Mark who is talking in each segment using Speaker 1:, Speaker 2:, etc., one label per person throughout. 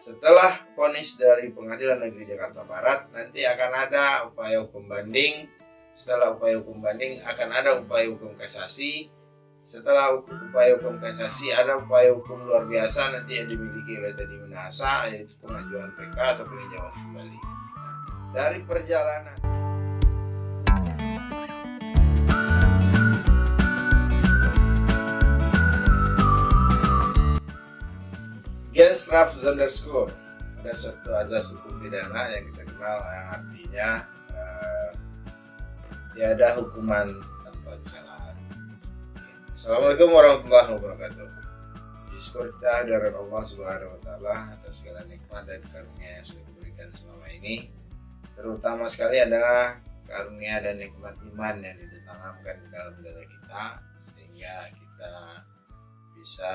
Speaker 1: Setelah vonis dari Pengadilan Negeri Jakarta Barat, nanti akan ada upaya hukum banding. Setelah upaya hukum banding akan ada upaya hukum kasasi. Setelah upaya hukum kasasi ada upaya hukum luar biasa nanti yang dimiliki oleh Teddy Minahasa, yaitu pengajuan PK atau peninjauan kembali. Nah, dari perjalanan Genstraf Sonderskor, ada suatu azas hukum pidana yang kita kenal yang artinya tiada hukuman tanpa kesalahan. Assalamualaikum warahmatullahi wabarakatuh. Syukur kita dari Allah Subhanahu wa Ta'ala atas segala nikmat dan karunia yang sudah diberikan selama ini. Terutama sekali adalah karunia dan nikmat iman yang ditanamkan di dalam diri kita, sehingga kita bisa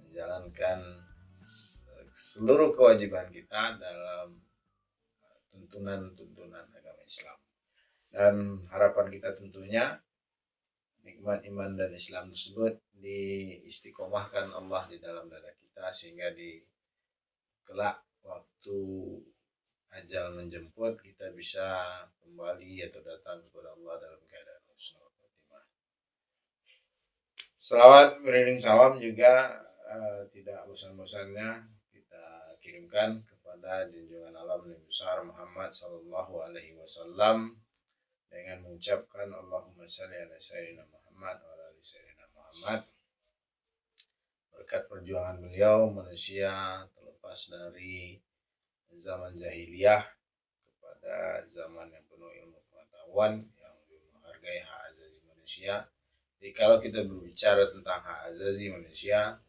Speaker 1: menjalankan seluruh kewajiban kita dalam tuntunan agama Islam. Dan harapan kita tentunya nikmat iman dan Islam tersebut diistiqomahkan Allah di dalam dada kita, sehingga di kelak waktu ajal menjemput kita bisa kembali atau datang kepada Allah dalam keadaan husnul khotimah. Selawat beriring salam juga tidak bosan-bosannya kita kirimkan kepada junjungan alam Nabi besar Muhammad sallallahu alaihi wasallam dengan mengucapkan Allahumma shalli ala sayyidina Muhammad wa ala ali sayyidina Muhammad. Berkat perjuangan beliau, manusia terlepas dari zaman jahiliyah kepada zaman yang penuh ilmu pengetahuan yang menghargai hak asasi manusia. Jadi kalau kita berbicara tentang hak asasi manusia,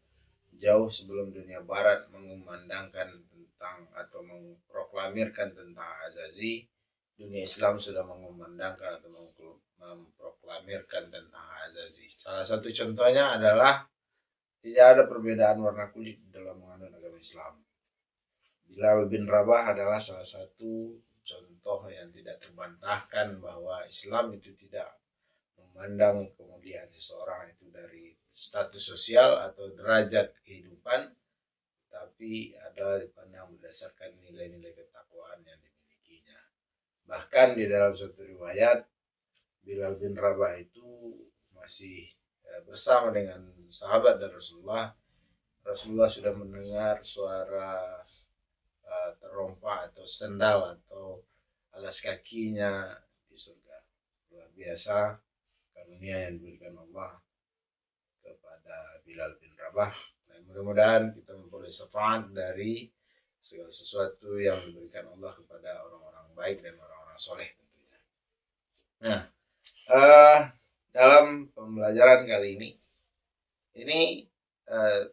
Speaker 1: jauh sebelum dunia barat mengumandangkan tentang atau memproklamirkan tentang hak asasi, dunia Islam sudah mengumandangkan atau memproklamirkan tentang hak asasi. Salah satu contohnya adalah tidak ada perbedaan warna kulit dalam menganut agama Islam. Bilal bin Rabah adalah salah satu contoh yang tidak terbantahkan bahwa Islam itu tidak memandang kemuliaan seseorang itu dari status sosial atau derajat kehidupan, tapi adalah dipandang berdasarkan nilai-nilai ketakwaan yang dimilikinya. Bahkan di dalam suatu riwayat, Bilal bin Rabah itu masih bersama dengan sahabat dan Rasulullah. Rasulullah sudah mendengar suara terompa atau sendal atau alas kakinya di surga. Luar biasa karunia yang diberikan Allah kepada Bilal bin Rabah. Dan mudah-mudahan kita memperoleh syafaat dari segala sesuatu yang diberikan Allah kepada orang-orang baik dan orang-orang soleh tentunya. Nah, dalam pembelajaran kali ini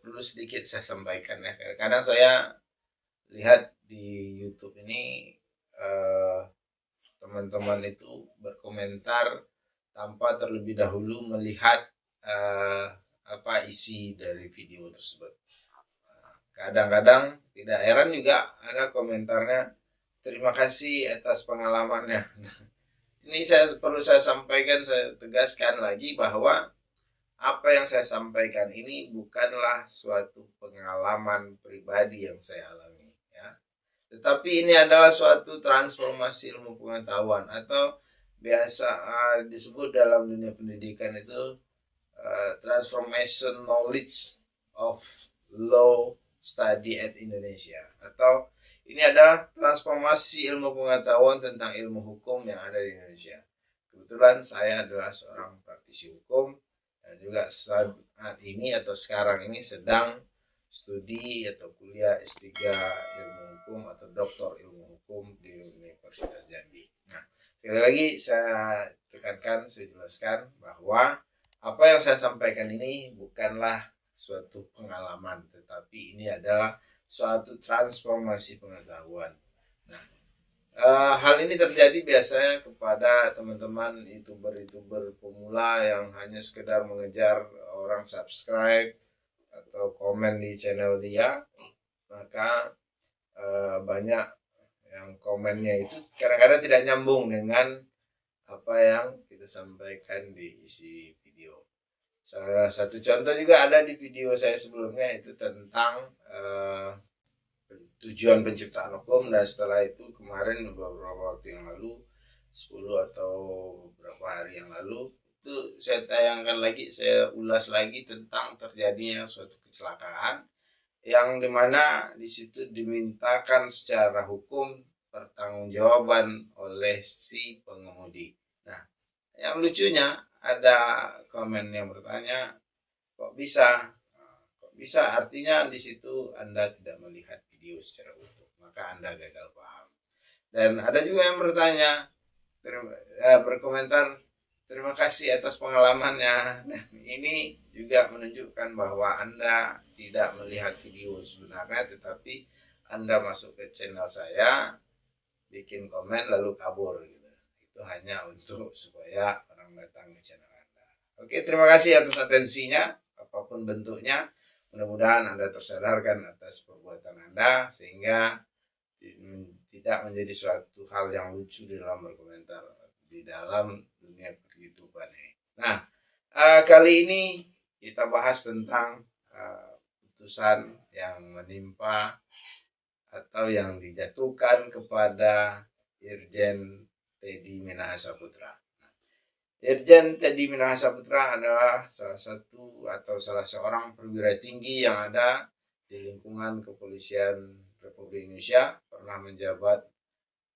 Speaker 1: perlu sedikit saya sampaikan ya. Kadang saya lihat di YouTube ini teman-teman itu berkomentar tanpa terlebih dahulu melihat apa isi dari video tersebut. Kadang-kadang tidak heran juga ada komentarnya, terima kasih atas pengalamannya. Ini perlu saya sampaikan, saya tegaskan lagi bahwa apa yang saya sampaikan ini bukanlah suatu pengalaman pribadi yang saya alami, ya. Tetapi ini adalah suatu transformasi ilmu pengetahuan atau biasa disebut dalam dunia pendidikan itu transformation knowledge of law study at Indonesia, atau ini adalah transformasi ilmu pengetahuan tentang ilmu hukum yang ada di Indonesia. Kebetulan saya adalah seorang praktisi hukum dan juga saat ini atau sekarang ini sedang studi atau kuliah S3 ilmu hukum atau doktor ilmu hukum di Universitas Jambi. Nah, sekali lagi saya tekankan, saya jelaskan bahwa apa yang saya sampaikan ini bukanlah suatu pengalaman, tetapi ini adalah suatu transformasi pengetahuan. Nah, hal ini terjadi biasanya kepada teman-teman YouTuber pemula yang hanya sekedar mengejar orang subscribe atau komen di channel dia, maka banyak yang komennya itu kadang-kadang tidak nyambung dengan apa yang kita sampaikan di isi video. Salah satu contoh juga ada di video saya sebelumnya, itu tentang tujuan penciptaan hukum, dan setelah itu kemarin beberapa waktu yang lalu 10 atau beberapa hari yang lalu itu saya tayangkan lagi, saya ulas lagi tentang terjadinya suatu kecelakaan yang dimana di situ dimintakan secara hukum pertanggungjawaban oleh si pengemudi. Nah, yang lucunya ada komen yang bertanya, kok bisa? Kok bisa? Artinya di situ Anda tidak melihat video secara utuh, maka Anda gagal paham. Dan ada juga yang bertanya, berkomentar, terima kasih atas pengalamannya. Nah, ini juga menunjukkan bahwa Anda tidak melihat video sebenarnya, tetapi Anda masuk ke channel saya, bikin komen lalu kabur gitu. Itu hanya untuk supaya orang datang ke channel Anda. Oke, terima kasih atas atensinya, apapun bentuknya. Mudah-mudahan Anda tersadarkan atas perbuatan Anda sehingga tidak menjadi suatu hal yang lucu di dalam berkomentar di dalam dunia per-YouTubean ini. Nah, kali ini kita bahas tentang putusan yang menimpa atau yang dijatuhkan kepada Irjen Teddy Minahasa Putra. Irjen Teddy Minahasa Putra adalah salah satu atau salah seorang perwira tinggi yang ada di lingkungan kepolisian Republik Indonesia, pernah menjabat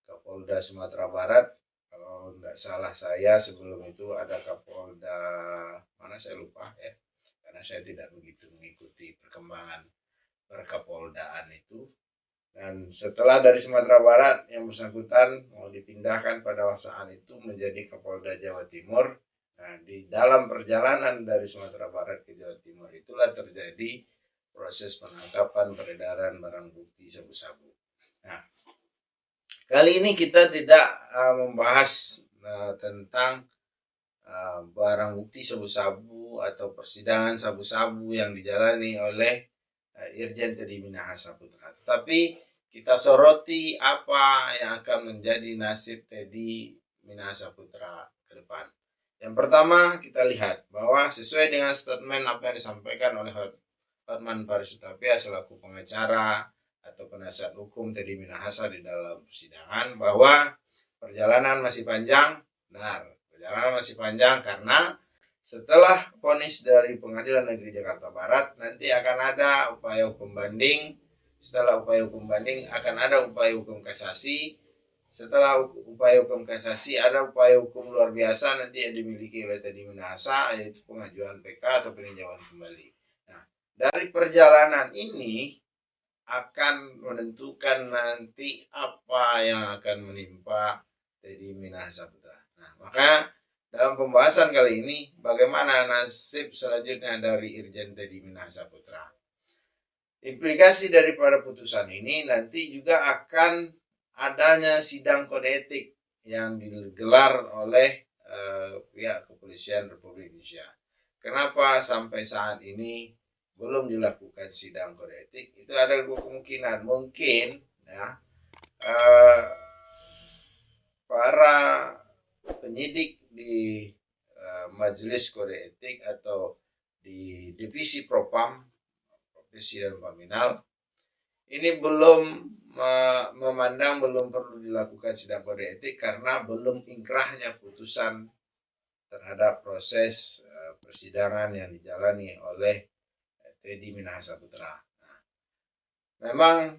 Speaker 1: Kapolda Sumatera Barat. Kalau tidak salah saya sebelum itu ada Kapolda mana saya lupa ya, karena saya tidak begitu mengikuti perkembangan perkapoldaan itu. Dan setelah dari Sumatera Barat, yang bersangkutan mau dipindahkan pada saat itu menjadi Kapolda Jawa Timur. Nah, di dalam perjalanan dari Sumatera Barat ke Jawa Timur itulah terjadi proses penangkapan peredaran barang bukti sabu-sabu. Nah, kali ini kita tidak membahas tentang barang bukti sabu-sabu atau persidangan sabu-sabu yang dijalani oleh Irjen Teddy Minahasa Putra. Tetapi kita soroti apa yang akan menjadi nasib Teddy Minahasa Putra ke depan. Yang pertama kita lihat bahwa sesuai dengan statement apa yang disampaikan oleh Hotman Paris Hutapea selaku pengacara atau penasihat hukum Teddy Minahasa di dalam persidangan, bahwa perjalanan masih panjang. Benar, perjalanan masih panjang karena setelah vonis dari Pengadilan Negeri Jakarta Barat nanti akan ada upaya hukum banding. Setelah upaya hukum banding akan ada upaya hukum kasasi. Setelah upaya hukum kasasi ada upaya hukum luar biasa nanti yang dimiliki oleh Teddy Minahasa, yaitu pengajuan PK atau peninjauan kembali. Nah, dari perjalanan ini akan menentukan nanti apa yang akan menimpa Teddy Minahasa Putra. Nah, maka dalam pembahasan kali ini, bagaimana nasib selanjutnya dari Irjen Teddy Minahasa Putra. Implikasi daripada putusan ini nanti juga akan adanya sidang kode etik yang digelar oleh pihak kepolisian Republik Indonesia. Kenapa sampai saat ini belum dilakukan sidang kode etik? Itu ada kemungkinan, mungkin ya para penyidik di Majelis Kode Etik atau di Divisi Propam, Profesi dan Paminal, ini belum memandang belum perlu dilakukan sidang kode etik karena belum ingkrahnya putusan terhadap proses persidangan yang dijalani oleh Teddy Minahasa Putra. Nah, memang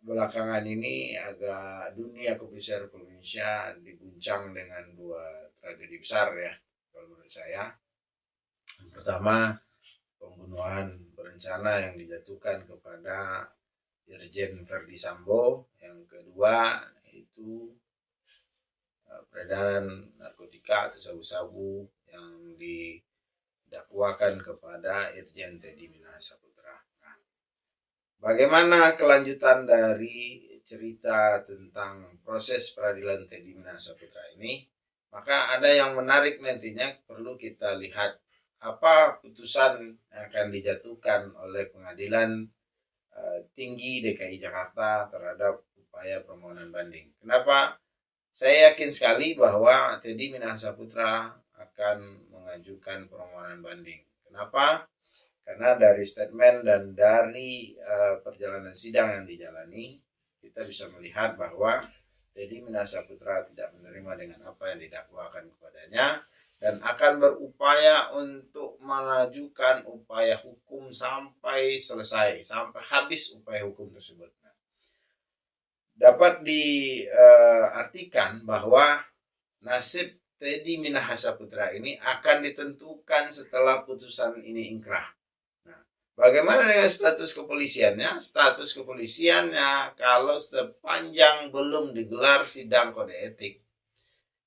Speaker 1: belakangan ini agak dunia kepolisian Republik Indonesia diguncang dengan dua tragedi besar ya, kalau menurut saya. Yang pertama, pembunuhan berencana yang dijatuhkan kepada Irjen Verdi Sambo. Yang kedua itu peredaran narkotika atau sabu-sabu yang didakwakan kepada Irjen Teddy Minahasa Putra. Nah, bagaimana kelanjutan dari cerita tentang proses peradilan Teddy Minahasa Putra ini? Maka ada yang menarik nantinya, perlu kita lihat apa putusan yang akan dijatuhkan oleh Pengadilan Tinggi DKI Jakarta terhadap upaya permohonan banding. Kenapa? Saya yakin sekali bahwa Teddy Minahasa Putra akan mengajukan permohonan banding. Kenapa? Karena dari statement dan dari perjalanan sidang yang dijalani, kita bisa melihat bahwa Teddy Minahasa Putra tidak menerima dengan apa yang didakwakan kepadanya dan akan berupaya untuk melajukan upaya hukum sampai selesai, sampai habis upaya hukum tersebut. Dapat diartikan bahwa nasib Teddy Minahasa Putra ini akan ditentukan setelah putusan ini ingkrah. Bagaimana dengan status kepolisiannya? Status kepolisiannya kalau sepanjang belum digelar sidang kode etik.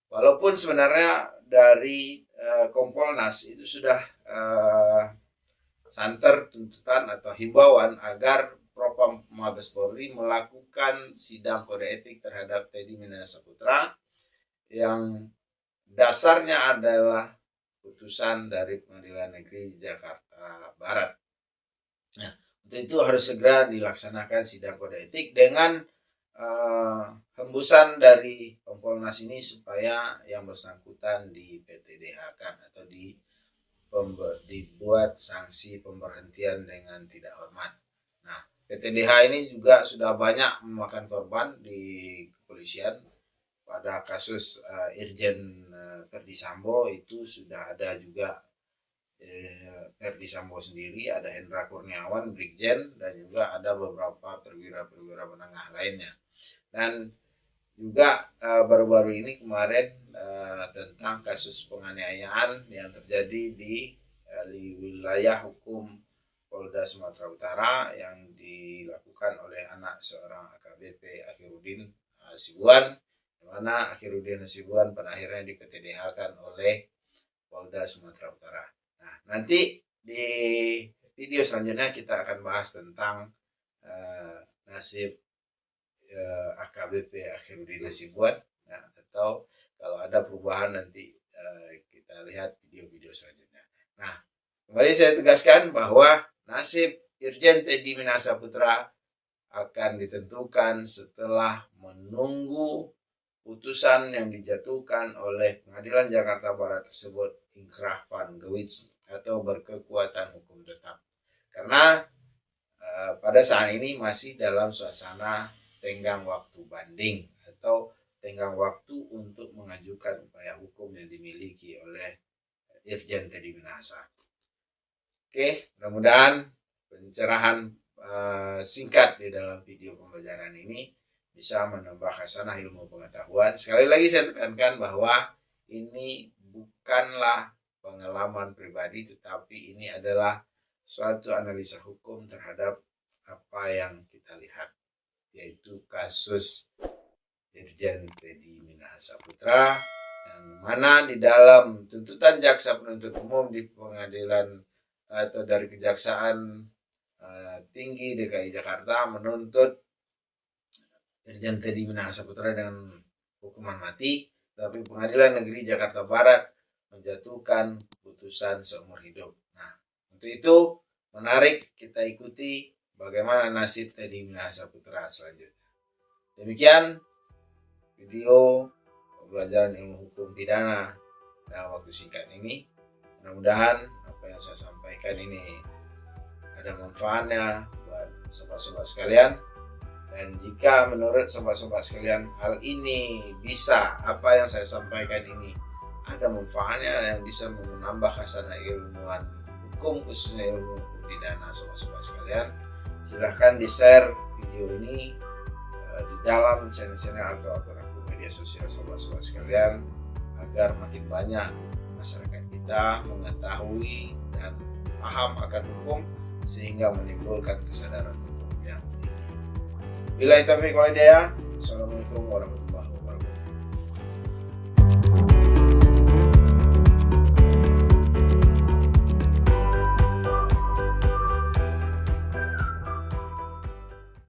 Speaker 1: Walaupun sebenarnya dari Kompolnas itu sudah santer tuntutan atau himbauan agar Propam Mabes Polri melakukan sidang kode etik terhadap Teddy Minahasa Putra yang dasarnya adalah putusan dari Pengadilan Negeri Jakarta Barat. Nah, untuk itu harus segera dilaksanakan sidang kode etik dengan hembusan dari Kompolnas ini supaya yang bersangkutan di PTDH-kan atau dibuat sanksi pemberhentian dengan tidak hormat. Nah, PTDH ini juga sudah banyak memakan korban di kepolisian. Pada kasus Irjen Verdi Sambo itu sudah ada juga Verdi Sambo sendiri, ada Hendra Kurniawan, Brigjen, dan juga ada beberapa perwira-perwira menengah lainnya. Dan juga baru-baru ini kemarin tentang kasus penganiayaan yang terjadi di wilayah hukum Polda Sumatera Utara yang dilakukan oleh anak seorang AKBP Akhirudin Hasibuan, di mana Akhirudin Hasibuan pada akhirnya di PTDH-kan oleh Polda Sumatera Utara. Nah, nanti di video selanjutnya kita akan bahas tentang nasib AKBP Akhirudin Hasibuan, ya, atau kalau ada perubahan nanti kita lihat video-video selanjutnya. Nah, kembali saya tegaskan bahwa nasib Irjen Teddy Minahasa Putra akan ditentukan setelah menunggu putusan yang dijatuhkan oleh Pengadilan Jakarta Barat tersebut ingkrah van gewis atau berkekuatan hukum tetap. Karena pada saat ini masih dalam suasana tenggang waktu banding atau tenggang waktu untuk mengajukan upaya hukum yang dimiliki oleh Irjen Teddy Minahasa. Oke, mudah-mudahan pencerahan singkat di dalam video pembelajaran ini bisa menambah khasanah ilmu pengetahuan. Sekali lagi saya tekankan bahwa ini bukanlah pengalaman pribadi, tetapi ini adalah suatu analisa hukum terhadap apa yang kita lihat, yaitu kasus Irjen Teddy Minahasa Putra, yang mana di dalam tuntutan jaksa penuntut umum di pengadilan atau dari Kejaksaan Tinggi DKI Jakarta menuntut Irjen Teddy Minahasa Putra dengan hukuman mati, tapi Pengadilan Negeri Jakarta Barat menjatuhkan putusan seumur hidup. Nah, untuk itu menarik kita ikuti bagaimana nasib Teddy Minahasa Putra selanjutnya. Demikian video pembelajaran ilmu hukum pidana dalam waktu singkat ini. Mudah-mudahan apa yang saya sampaikan ini ada manfaatnya buat sobat-sobat sekalian. Dan jika menurut sobat-sobat sekalian hal ini bisa, apa yang saya sampaikan ini ada manfaatnya yang bisa menambah khasanah ilmuwan hukum, khususnya ilmu hukum pidana sobat-sobat sekalian, silahkan di-share video ini di dalam channel-channel atau akun-akun media sosial sobat-sobat sekalian, agar makin banyak masyarakat kita mengetahui dan paham akan hukum sehingga menimbulkan kesadaran hukum yang tinggi. Billahi taufiq wal hidayah. Assalamualaikum warahmatullahi wabarakatuh.